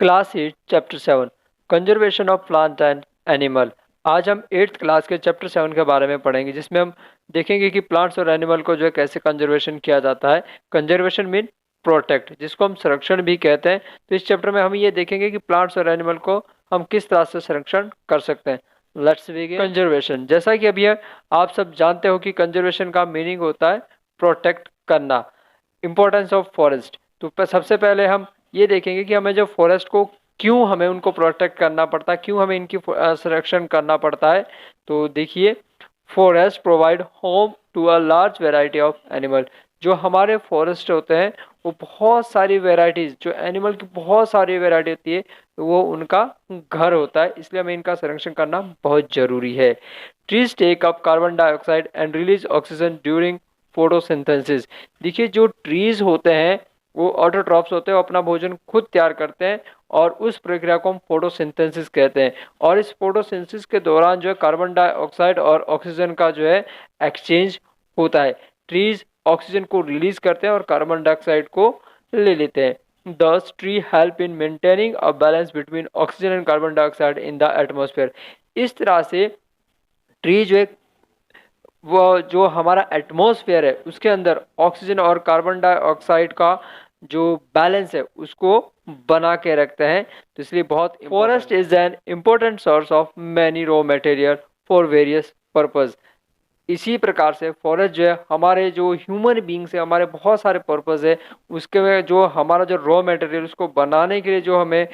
Class 8 chapter 7 conservation of plant and animal. आज हम 8th class के चैप्टर 7 के बारे में पढ़ेंगे, जिसमें हम देखेंगे कि प्लांट्स और एनिमल को जो है कैसे कंजर्वेशन किया जाता है। कंजर्वेशन मीन प्रोटेक्ट, जिसको हम संरक्षण भी कहते हैं। तो इस चैप्टर में हम ये देखेंगे कि प्लांट्स और एनिमल को हम किस तरह से संरक्षण कर सकते हैं। Let's begin. कंजर्वेशन, जैसा कि अभी आप सब जानते हो कि कंजर्वेशन का मीनिंग होता है प्रोटेक्ट करना। इंपॉर्टेंस ऑफ फॉरेस्ट, तो सबसे पहले हम ये देखेंगे कि हमें जो फॉरेस्ट को क्यों हमें उनको प्रोटेक्ट करना पड़ता है, क्यों हमें इनकी संरक्षण करना पड़ता है। तो देखिए, forest provide home to a large variety of animal. जो हमारे फॉरेस्ट होते हैं वो बहुत सारी वेराइटीज, जो एनिमल की बहुत सारी वेराइटी होती है, तो वो उनका घर होता है, इसलिए हमें इनका संरक्षण करना बहुत जरूरी है। Trees take up carbon dioxide and release oxygen during photosynthesis. देखिए, जो ट्रीज होते हैं वो ऑटोट्रॉफ्स होते हैं, वो अपना भोजन खुद तैयार करते हैं और उस प्रक्रिया को हम फोटोसिंथेसिस कहते हैं। और इस फोटोसिंथेसिस के दौरान जो है कार्बन डाइऑक्साइड और ऑक्सीजन का जो है एक्सचेंज होता है। ट्रीज ऑक्सीजन को रिलीज करते हैं और कार्बन डाइऑक्साइड को ले लेते हैं। Thus, tree help in maintaining a balance between oxygen and carbon dioxide in the atmosphere। इस तरह से ट्री जो है वो जो हमारा एटमॉस्फेयर है उसके अंदर ऑक्सीजन और कार्बन डाइऑक्साइड का जो बैलेंस है उसको बना के रखते हैं। तो इसलिए बहुत forest is an important source of many raw material for various purpose. इसी प्रकार से फॉरेस्ट जो है हमारे जो ह्यूमन बींग्स है, हमारे बहुत सारे पर्पज है, उसके में जो हमारा जो रॉ मटेरियल उसको बनाने के लिए जो हमें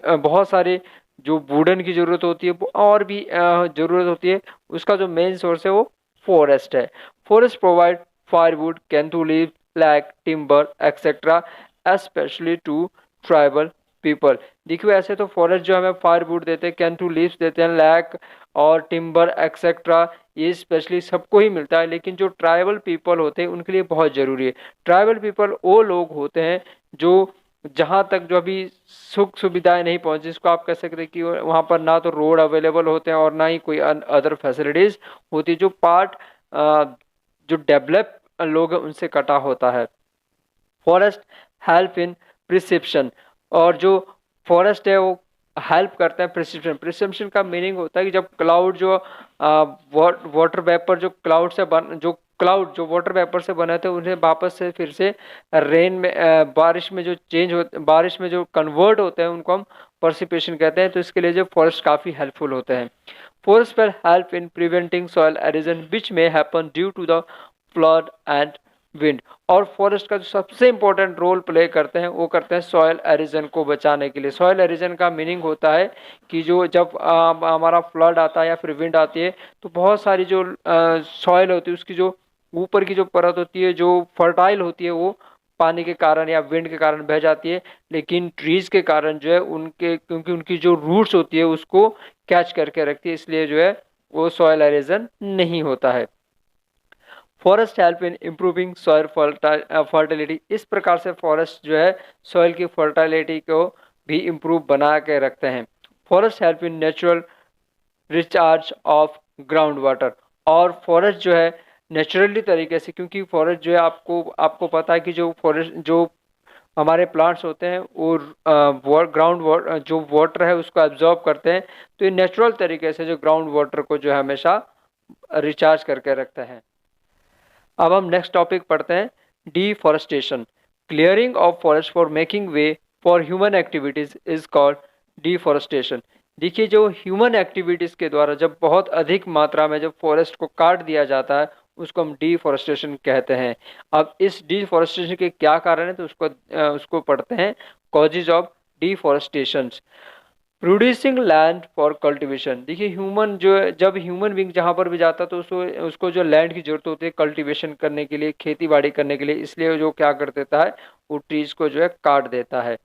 बहुत सारे जो वुडन की जरूरत होती है और भी जरूरत होती है, उसका जो मेन सोर्स है वो फॉरेस्ट है। फॉरेस्ट प्रोवाइड फायरवुड, कैंथू leave, flag, timber etcetera, specially to tribal people. देखिए, ऐसे तो फॉरेस्ट जो हमें फायरवुड देते हैं, कैंथू लीव्स देते हैं, लैक और टिम्बर एक्सेट्रा, ये स्पेशली सबको ही मिलता है, लेकिन जो ट्राइबल पीपल होते हैं उनके लिए बहुत ज़रूरी है। ट्राइबल पीपल वो लोग होते हैं जो जहाँ तक जो अभी सुख सुविधाएं नहीं पहुंची, जिसको आप कह सकते हैं कि वहाँ पर ना तो रोड अवेलेबल होते हैं और ना ही कोई अदर फैसिलिटीज होती, जो पार्ट जो डेवलप लोग हैं उनसे कटा होता है। फॉरेस्ट हेल्प इन प्रिसिप्शन, और जो फॉरेस्ट है वो हेल्प करते हैं प्रिसिप्शन। प्रिसिप्शन का मीनिंग होता है कि जब क्लाउड जो वाटर वेपर जो क्लाउड से क्लाउड जो वाटर वेपर से बने थे उन्हें वापस से फिर से रेन में बारिश में जो चेंज हो, बारिश में जो कन्वर्ट होते हैं उनको हम पर्सिपेशन कहते हैं। तो इसके लिए जो फॉरेस्ट काफ़ी हेल्पफुल होते हैं। Forest will help in preventing soil erosion which may happen due to the flood and wind. और फॉरेस्ट का जो सबसे इंपॉर्टेंट रोल प्ले करते हैं वो करते हैं सॉयल एरोजन को बचाने के लिए। सॉयल एरोजन का मीनिंग होता है कि जो जब हमारा फ्लड आता है या फिर विंड आती है तो बहुत सारी जो सॉयल होती है उसकी जो ऊपर की जो परत होती है जो फर्टाइल होती है वो पानी के कारण या विंड के कारण बह जाती है, लेकिन ट्रीज के कारण जो है उनके क्योंकि उनकी जो रूट्स होती है उसको कैच करके रखती है, इसलिए जो है वो सॉयल एरोजन नहीं होता है। Forest help in improving soil fertility. इस प्रकार से फॉरेस्ट जो है सॉइल की फर्टिलिटी को भी इम्प्रूव बना के रखते हैं। Forest help in natural recharge of ground water. और फॉरेस्ट जो है नेचुरली तरीके से, क्योंकि फॉरेस्ट जो है आपको पता है कि जो फॉरेस्ट जो हमारे प्लांट्स होते हैं वो ग्राउंड जो वाटर है उसको एब्जॉर्ब करते हैं, तो ये नेचुरल तरीके से जो ग्राउंड वाटर को जो है हमेशा रिचार्ज करके रखते हैं। अब हम नेक्स्ट टॉपिक पढ़ते हैं, deforestation. Clearing of forest for making way for human activities is called deforestation. देखिए, जो ह्यूमन एक्टिविटीज के द्वारा जब बहुत अधिक मात्रा में जब फॉरेस्ट को काट दिया जाता है उसको हम डिफॉरेस्टेशन कहते हैं। अब इस डिफॉरेस्टेशन के क्या कारण है तो उसको पढ़ते हैं, causes of deforestation. Producing land for cultivation. देखिए, ह्यूमन जो जब ह्यूमन बींग जहाँ पर भी जाता है तो उसको जो लैंड की जरूरत होती है कल्टीवेशन करने के लिए, खेती बाड़ी करने के लिए, इसलिए जो क्या कर देता है वो ट्रीज को जो है काट देता है।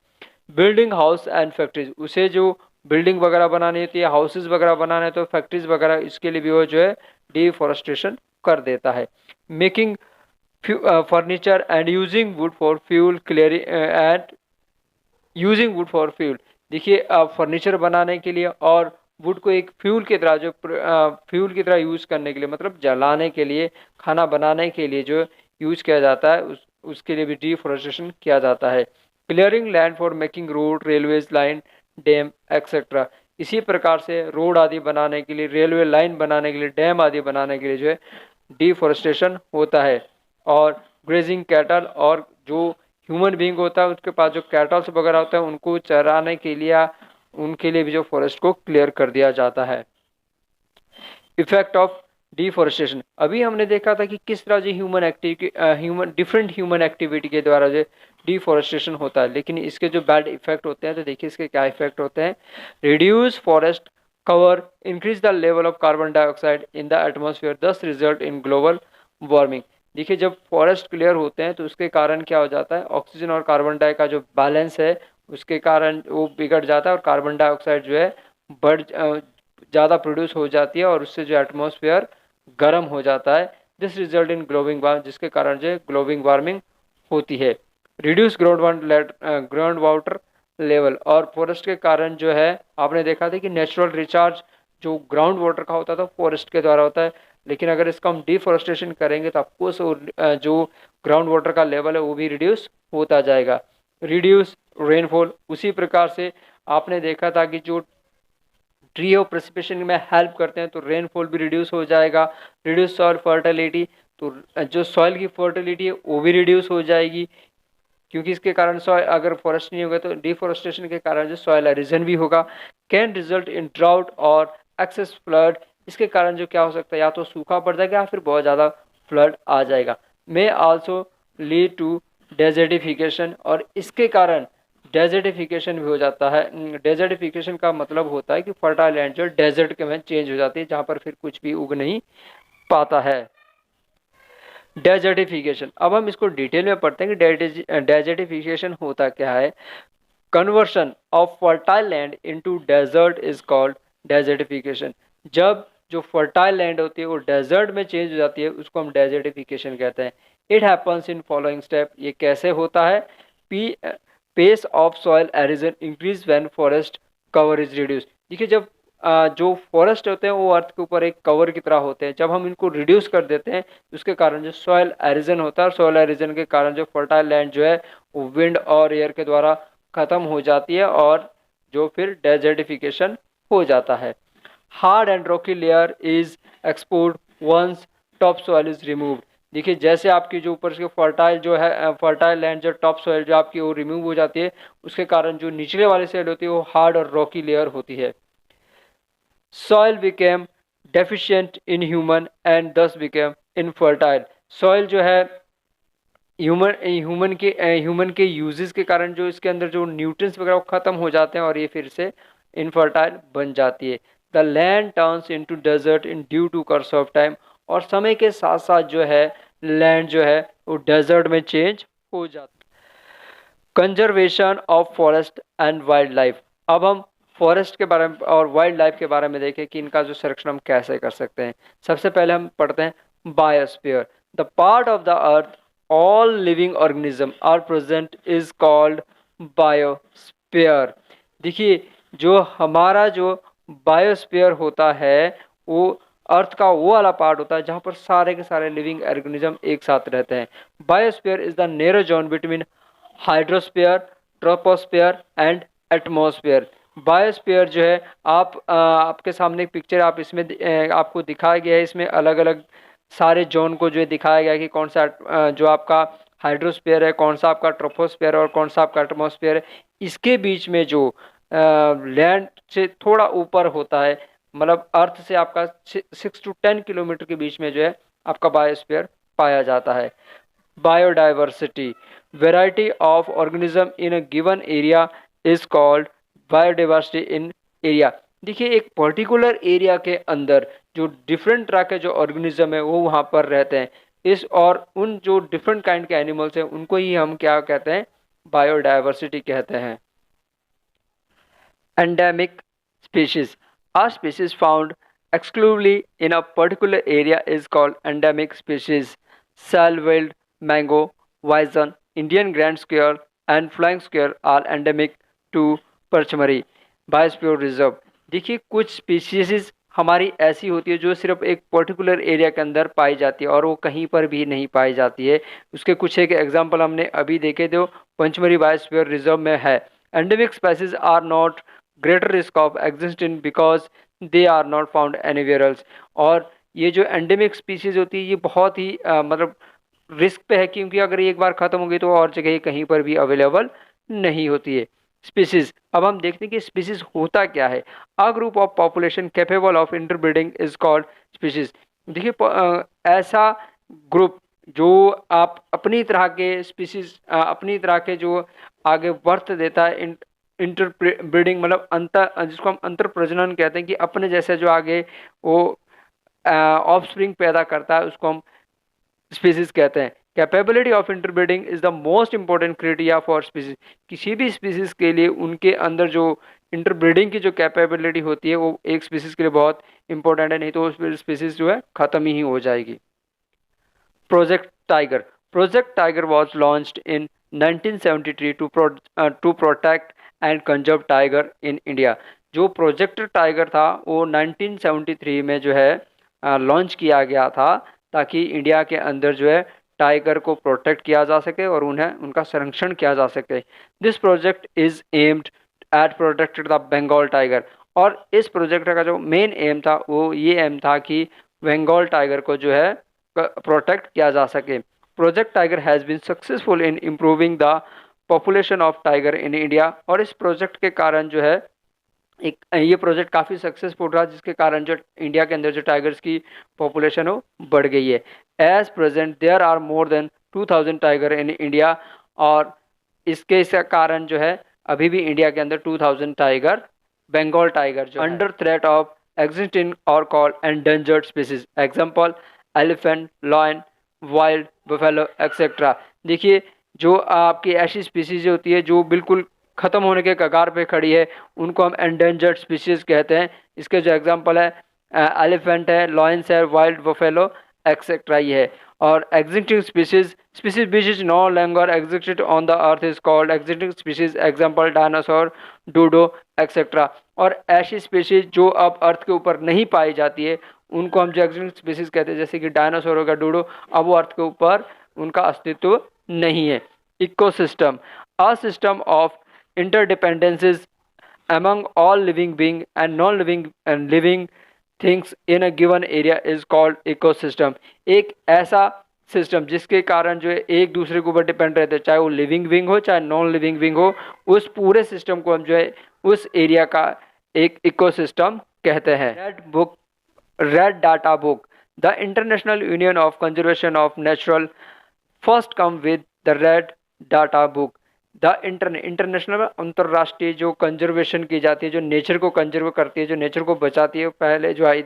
बिल्डिंग हाउस एंड फैक्ट्रीज, उसे जो बिल्डिंग वगैरह बनानी होती है, हाउसेज वगैरह बनाने तो फैक्ट्रीज वगैरह, इसके लिए भी वो जो है डिफॉरेस्टेशन कर देता है। Making furniture and using would for fuel, clearing and using would for fuel. देखिए, फर्नीचर बनाने के लिए और वुड को एक फ्यूल की तरह फ्यूल की तरह यूज करने के लिए, मतलब जलाने के लिए, खाना बनाने के लिए जो यूज किया जाता है उसके लिए भी डिफॉरेस्टेशन किया जाता है। Clearing land for making road, railways line, dam etcetera. इसी प्रकार से रोड आदि बनाने के लिए, रेलवे लाइन बनाने के लिए, डैम आदि बनाने के लिए जो है डिफोरेस्टेशन होता है। और ग्रेजिंग कैटल, और जो ह्यूमन बींग होता है उसके पास जो कैटल्स वगैरह होता है उनको चराने के लिए, उनके लिए भी जो फॉरेस्ट को क्लियर कर दिया जाता है। इफेक्ट ऑफ डिफोरेस्टेशन, अभी हमने देखा था कि किस तरह जो डिफरेंट ह्यूमन एक्टिविटी के द्वारा जो डिफोरेस्टेशन होता है, लेकिन इसके जो बैड इफेक्ट होते हैं तो देखिए इसके क्या इफेक्ट होते हैं। Reduce forest cover, increase the level of carbon dioxide in the atmosphere, दस रिजल्ट इन ग्लोबल वार्मिंग। देखिए जब फॉरेस्ट क्लियर होते हैं तो उसके कारण क्या हो जाता है, ऑक्सीजन और कार्बन डाई का जो बैलेंस है उसके कारण वो बिगड़ जाता है और कार्बन डाइऑक्साइड जो है बढ़ ज़्यादा प्रोड्यूस हो जाती है और उससे जो एटमॉस्फेयर गर्म हो जाता है। This result in global warming, जिसके कारण जो ग्लोबल वार्मिंग होती है। रिड्यूस ग्राउंड वाटर लेवल, और फॉरेस्ट के कारण जो है आपने देखा था कि नेचुरल रिचार्ज जो ग्राउंड वाटर का होता था फॉरेस्ट के द्वारा होता है, लेकिन अगर इसका हम डिफॉरेस्टेशन करेंगे तो आपको जो ग्राउंड वाटर का लेवल है वो भी रिड्यूस होता जाएगा। रिड्यूस रेनफॉल, उसी प्रकार से आपने देखा था कि जो ट्री ऑफ प्रेसिपिटेशन में हेल्प करते हैं तो रेनफॉल भी रिड्यूस हो जाएगा। रिड्यूस सॉइल फर्टिलिटी, तो जो सॉइल की फर्टिलिटी है वो भी रिड्यूस हो जाएगी, क्योंकि इसके कारण सॉइल, अगर फॉरेस्ट नहीं होगा तो डिफॉरेस्टेशन के कारण जो सॉइल एरोजन भी होगा। कैन रिजल्ट इन ड्राउट और एक्सेस फ्लड, इसके कारण जो क्या हो सकता है, या तो सूखा पड़ जाएगा या फिर बहुत ज़्यादा फ्लड आ जाएगा। May also lead to desertification, और इसके कारण डेजर्टिफिकेशन भी हो जाता है। डेजर्टिफिकेशन का मतलब होता है कि फर्टाइल लैंड जो डेजर्ट के में चेंज हो जाती है, जहाँ पर फिर कुछ भी उग नहीं पाता है। डेजर्टिफिकेशन, अब हम इसको डिटेल में पढ़ते हैं कि डेजर्टिफिकेशन होता क्या है। Conversion of fertile land into desert is called desertification. जब जो फर्टाइल लैंड होती है वो डेजर्ट में चेंज हो जाती है उसको हम डेजर्टिफिकेशन कहते हैं। It happens in following step, ये कैसे होता है। P pace of soil erosion increase when forest cover is reduce. देखिए जब जो फॉरेस्ट होते हैं वो अर्थ के ऊपर एक कवर की तरह होते हैं, जब हम इनको रिड्यूस कर देते हैं उसके कारण जो सॉइल एरिजन होता है और सॉइल एरिजन के कारण जो फर्टाइल लैंड जो है वो विंड और एयर के द्वारा ख़त्म हो जाती है और जो फिर डेजर्टिफिकेशन हो जाता है। Hard and rocky layer is exposed once top soil is removed. देखिए जैसे आपकी जो ऊपर से फर्टाइल जो है फर्टाइल लैंड जो टॉप सॉइल जो आपकी वो रिमूव हो जाती है उसके कारण जो निचले वाली साइड होती है वो हार्ड और रॉकी लेयर होती है। Soil became deficient in human and दस बिकेम इनफर्टाइल। सॉइल जो है ह्यूमन के यूजेस के कारण जो इसके अंदर जो न्यूट्रिएंट्स वगैरह वो खत्म हो जाते हैं और ये फिर से इनफर्टाइल बन जाती है। The land turns into desert in due to course of time, और समय के साथ साथ जो है लैंड जो है वो डेजर्ट में चेंज हो जाता है। Conservation of forest and wild life, अब हम फॉरेस्ट के बारे में और वाइल्ड लाइफ के बारे में देखें कि इनका जो संरक्षण हम कैसे कर सकते हैं। सबसे पहले हम पढ़ते हैं biosphere. The part of the earth all living organism are present is called biosphere. देखिए जो हमारा जो बायोस्फीयर होता है वो अर्थ का वो वाला पार्ट होता है जहाँ पर सारे के सारे लिविंग ऑर्गेनिज्म एक साथ रहते हैं। Biosphere is the narrow zone between hydrosphere, troposphere and atmosphere. Biosphere जो है आपके सामने एक पिक्चर आप इसमें आपको दिखाया गया है, इसमें अलग अलग सारे जोन को जो है दिखाया गया है कि कौन सा जो आपका हाइड्रोस्फीयर है, कौन सा आपका ट्रोपोस्फीयर है और कौन सा आपका एटमॉस्फेयर है। इसके बीच में जो लैंड से थोड़ा ऊपर होता है, मतलब अर्थ से आपका 6 to 10 किलोमीटर के बीच में जो है आपका बायोस्फीयर पाया जाता है। Biodiversity, variety of organism in a given area is called biodiversity in area। देखिए एक पर्टिकुलर एरिया के अंदर जो डिफरेंट तरह के जो ऑर्गेनिज्म है वो वहाँ पर रहते हैं, इस और उन जो डिफरेंट काइंड के एनिमल्स हैं उनको ही हम क्या कहते हैं, बायोडाइवर्सिटी कहते हैं। Endemic species, a species found exclusively in a particular area is called endemic species। Salveld, mango, bison, Indian grand squirrel and flying squirrel are endemic to Pachmari Biosphere Reserve। देखिए कुछ स्पीशीज हमारी ऐसी होती है जो सिर्फ एक पर्टिकुलर एरिया के अंदर पाई जाती है और वो कहीं पर भी नहीं पाई जाती है। उसके कुछ एक एग्जांपल हमने अभी देखे जो पंचमरी बायोस्फीयर रिजर्व में है। Endemic species are not greater risk of existing because they are not found anywhere else. और ये जो एंडेमिक स्पीसीज होती है ये बहुत ही मतलब रिस्क पे है, क्योंकि अगर ये एक बार खत्म हो गई तो और जगह कहीं पर भी अवेलेबल नहीं होती है। स्पीसीज, अब हम देखते हैं कि स्पीसीज होता क्या है। A group of population capable of interbreeding is called species. देखिए ऐसा ग्रुप जो आप अपनी तरह के स्पीसीज अपनी तरह के जो आगे बर्थ देता है, इंटरब्रीडिंग मतलब अंतर, जिसको हम अंतर प्रजनन कहते हैं कि अपने जैसे जो आगे वो ऑफस्प्रिंग पैदा करता है, उसको हम स्पीसीज कहते हैं। Capability of interbreeding is the most important criteria for species. किसी भी स्पीसीज के लिए उनके अंदर जो इंटरब्रीडिंग की जो कैपेबिलिटी होती है वो एक स्पीसीज के लिए बहुत इंपॉर्टेंट है, नहीं तो स्पीसीज जो है खत्म ही हो जाएगी। Project tiger. Project tiger was launched in 1973 to protect and conserve tiger in India. जो प्रोजेक्ट टाइगर था वो 1973 में जो है लॉन्च किया गया था, ताकि इंडिया के अंदर जो है टाइगर को प्रोटेक्ट किया जा सके और उन्हें उनका संरक्षण किया जा सके। This project is aimed at protected the Bengal tiger. और इस प्रोजेक्ट का जो मेन एम था वो ये एम था कि बंगाल टाइगर को जो है प्रोटेक्ट किया जा सके। Project tiger has been successful in improving the population of tiger in India. और इस प्रोजेक्ट के कारण जो है एक ये प्रोजेक्ट काफ़ी सक्सेसफुल रहा, जिसके कारण जो इंडिया के अंदर जो टाइगर्स की पॉपुलेशन हो बढ़ गई है। As present there are more than 2000 tiger in India. और इसके कारण जो है अभी भी इंडिया के अंदर 2000 टाइगर, बंगाल टाइगर जो अंडर थ्रेट ऑफ एग्जिस्टिंग और called endangered species. Example elephant, lion, wild buffalo etcetera. देखिए जो आपकी ऐसी स्पीसीज होती है जो बिल्कुल ख़त्म होने के कगार पे खड़ी है, उनको हम एंडेंजर्ड स्पीसीज कहते हैं। इसके जो एग्जांपल है एलिफेंट है, लॉयंस है, वाइल्ड बफेलो एक्सेट्रा ये है। और existing species, species which is no longer existed on the earth is called existing species. Example dinosaur, dodo etcetera. और ऐसी स्पीसीज जो अब अर्थ के ऊपर नहीं पाई जाती है उनको हम जो एग्जिस्टिंग स्पीसीज कहते हैं, जैसे कि डायनासोर होगा, डूडो, अब वो अर्थ के ऊपर उनका अस्तित्व नहीं है। Ecosystem, a system of interdependencies among all living being and non-living and living things in a given area is called ecosystem। एक ऐसा सिस्टम जिसके कारण जो है एक दूसरे के ऊपर डिपेंड रहते हैं, चाहे वो लिविंग बिंग हो चाहे नॉन लिविंग बिंग हो, उस पूरे सिस्टम को हम जो है उस एरिया का एक इकोसिस्टम कहते हैं। Red data book, the international union of conservation of natural first come with the red data book. The international अंतर्राष्ट्रीय जो कंजर्वेशन की जाती है, जो नेचर को कंजर्व करती है, जो नेचर को बचाती है, पहले जो I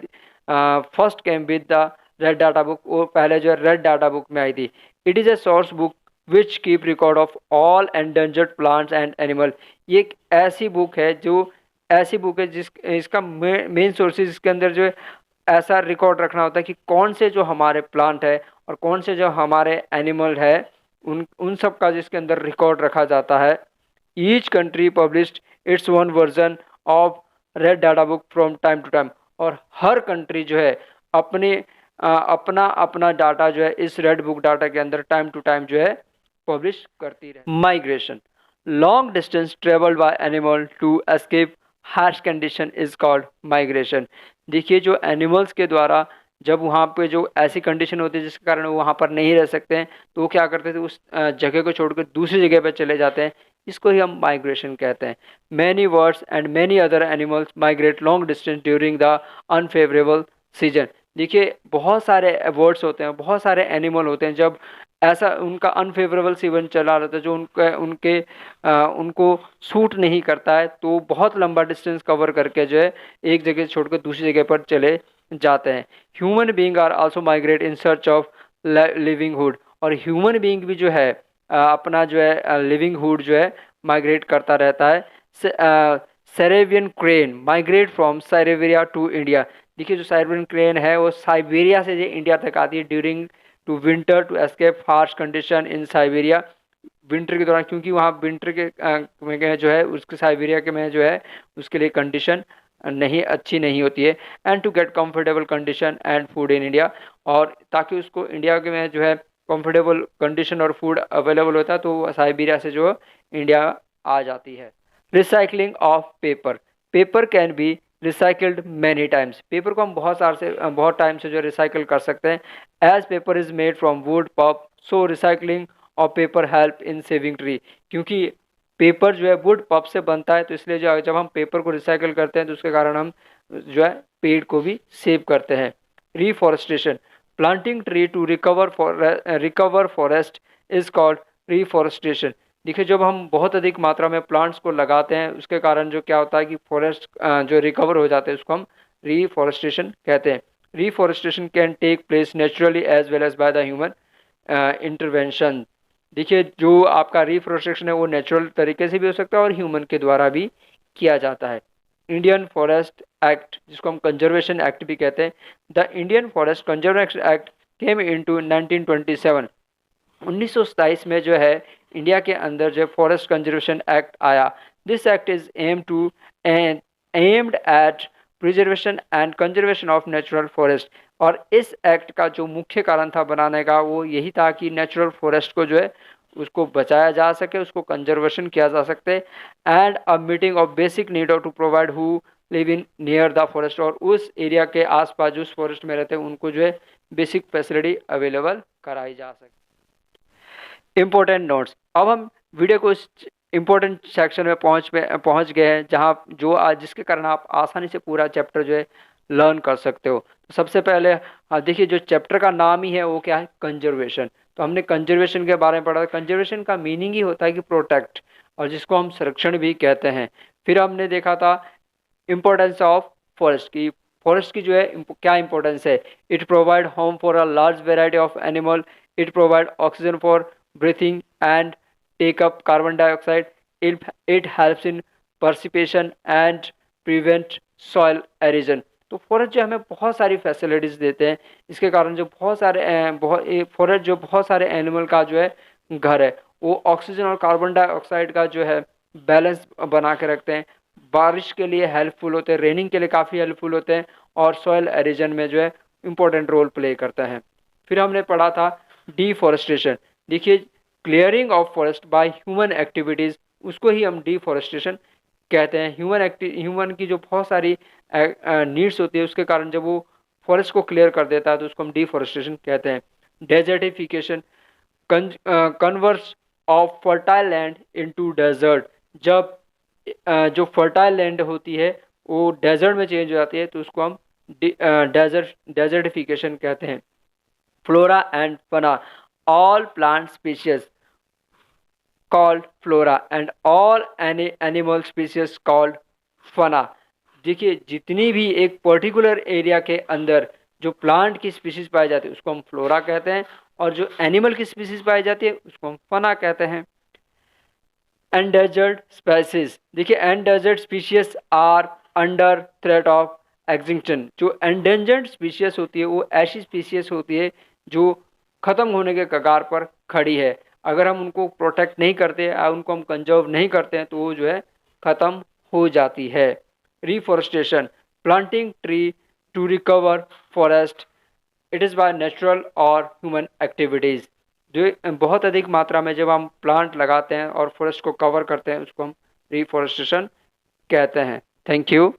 first came with the red data book, वो पहले जो है रेड डाटा बुक में आई थी। It is a source book which keep record of all endangered plants and animal. ये एक ऐसी बुक है जो ऐसी बुक है जिस इसका मेन सोर्सेज इसके अंदर जो है ऐसा रिकॉर्ड रखना होता है कि कौन से जो हमारे प्लांट है और कौन से जो हमारे एनिमल है, उन सब का जिसके अंदर रिकॉर्ड रखा जाता है। Each country published its one version of red data book from time to time. और हर कंट्री जो है अपना अपना डाटा जो है इस रेड बुक डाटा के अंदर टाइम टू टाइम जो है पब्लिश करती रहे। Migration, long distance travelled by animal to escape harsh condition is called migration. देखिए जो एनिमल्स के द्वारा जब वहाँ पे जो ऐसी कंडीशन होती है जिसके कारण वो वहाँ पर नहीं रह सकते हैं, तो वो क्या करते थे, उस जगह को छोड़कर दूसरी जगह पर चले जाते हैं। इसको ही हम माइग्रेशन कहते हैं। Many birds and many other animals migrate long distance during the unfavourable season. देखिए बहुत सारे बर्ड्स होते हैं, बहुत सारे एनिमल होते हैं, जब ऐसा उनका अनफेवरेबल सीजन चला रहता है जो उनको सूट नहीं करता है, तो बहुत लंबा डिस्टेंस कवर करके जो है एक जगह छोड़कर दूसरी जगह पर चले जाते हैं। Human being are also migrate in search of livelihood. और ह्यूमन बींग भी जो है अपना जो है लिविंगहुड जो है माइग्रेट करता रहता है। Siberian crane migrate from Siberia to India. देखिए जो साइबेरियन क्रेन है वो साइबेरिया से जो इंडिया तक आती है during to winter to escape harsh condition in Siberia. Winter के दौरान, क्योंकि वहाँ विंटर के में जो है उसके साइबेरिया के में जो है उसके लिए कंडीशन नहीं अच्छी नहीं होती है, and to get comfortable condition and food in India, और ताकि उसको इंडिया के में जो है कंफर्टेबल कंडीशन और फूड अवेलेबल होता है, तो वो साइबेरिया से जो इंडिया आ जाती है। Recycling of paper, paper can be recycled many times, paper को हम बहुत टाइम से जो रिसाइकल कर सकते हैं। As paper is made from wood pulp, so recycling of paper help in saving tree, क्योंकि पेपर जो है वुड पल्प से बनता है, तो इसलिए जो जब हम पेपर को रिसाइकल करते हैं तो उसके कारण हम जो है पेड़ को भी सेव करते हैं। Reforestation, planting tree to recover forest is called reforestation. देखिए जब हम बहुत अधिक मात्रा में प्लांट्स को लगाते हैं उसके कारण जो क्या होता है कि फॉरेस्ट जो रिकवर हो जाते हैं उसको हम रिफॉरेस्टेशन कहते हैं। Reforestation can take place naturally as well as by the human intervention. देखिए जो आपका रिफॉरेस्टेशन है वो नेचुरल तरीके से भी हो सकता है और ह्यूमन के द्वारा भी किया जाता है। इंडियन फॉरेस्ट एक्ट, जिसको हम कंजर्वेशन एक्ट भी कहते हैं, the Indian forest conservation act came into 1927। 1927 में जो है इंडिया के अंदर जो फॉरेस्ट कंजर्वेशन एक्ट आया। This act is aimed eight preservation and conservation of natural forest, और इस एक्ट का जो मुख्य कारण था बनाने का वो यही था कि नेचुरल फॉरेस्ट को जो है उसको बचाया जा सके, उसको कंजर्वेशन किया जा सकते, and a meeting of basic need to provide who live in near the forest, और उस एरिया के आसपास जो उस फॉरेस्ट में रहते हैं उनको जो है बेसिक फैसिलिटी अवेलेबल कराई जा सके। इम्पोर्टेंट नोट्स, अब हम वीडियो को इस इम्पोर्टेंट सेक्शन में पहुंच गए हैं जहां जो आज जिसके कारण आप आसानी से पूरा चैप्टर जो है लर्न कर सकते हो। तो सबसे पहले देखिए जो चैप्टर का नाम ही है वो क्या है, कंजर्वेशन। तो हमने कंजर्वेशन के बारे में पढ़ा। कंजर्वेशन का मीनिंग ही होता है कि प्रोटेक्ट, और जिसको हम संरक्षण भी कहते हैं। फिर हमने देखा था इम्पोर्टेंस ऑफ फॉरेस्ट की, फॉरेस्ट की जो है क्या इंपॉर्टेंस है। It provide home for a large variety of animal, it provide oxygen for breathing and take up carbon dioxide, it helps in precipitation and prevent soil erosion। तो forest जो हमें बहुत सारी फैसिलिटीज देते हैं, इसके कारण जो फॉरेस्ट जो बहुत सारे एनिमल का जो है घर है, वो ऑक्सीजन और कार्बन डाइऑक्साइड का जो है बैलेंस बना के रखते हैं, बारिश के लिए हेल्पफुल होते हैं, रेनिंग के लिए काफ़ी हेल्पफुल होते हैं, और सॉइल एरोजन में जो है इम्पोर्टेंट रोल प्ले करते हैं। फिर हमने पढ़ा था डिफॉरेस्टेशन। देखिए clearing of forest by human activities, उसको ही हम डिफॉरेस्टेशन कहते हैं। ह्यूमन की जो बहुत सारी नीड्स होती है उसके कारण जब वो फॉरेस्ट को क्लियर कर देता है तो उसको हम डिफॉरेस्टेशन कहते हैं। Desertification, converse of fertile land into desert, जब जो फर्टाइल लैंड होती है वो डेजर्ट में चेंज हो जाती है तो उसको हम डेजर्टिफिकेशन कहते हैं। Flora and fauna, all plant species called flora and all animal species called fauna। देखिए जितनी भी एक पर्टिकुलर एरिया के अंदर जो प्लांट की स्पीशीज पाई जाती है उसको हम फ्लोरा कहते हैं, और जो एनिमल की स्पीशीज पाई जाती है उसको हम फना कहते हैं। एंडेंजर्ड स्पेसीज, देखिए endangered species are under threat of extinction. जो एंडेंजर्ड स्पीशीज होती है वो ऐसी स्पीशीज होती है जो खत्म होने के कगार पर खड़ी है। अगर हम उनको प्रोटेक्ट नहीं करते या उनको हम कंजर्व नहीं करते हैं तो वो जो है खत्म हो जाती है। Reforestation, planting tree to recover forest, it is by natural और ह्यूमन एक्टिविटीज़। जो बहुत अधिक मात्रा में जब हम प्लांट लगाते हैं और फॉरेस्ट को कवर करते हैं उसको हम रिफॉरेस्टेशन कहते हैं। Thank you.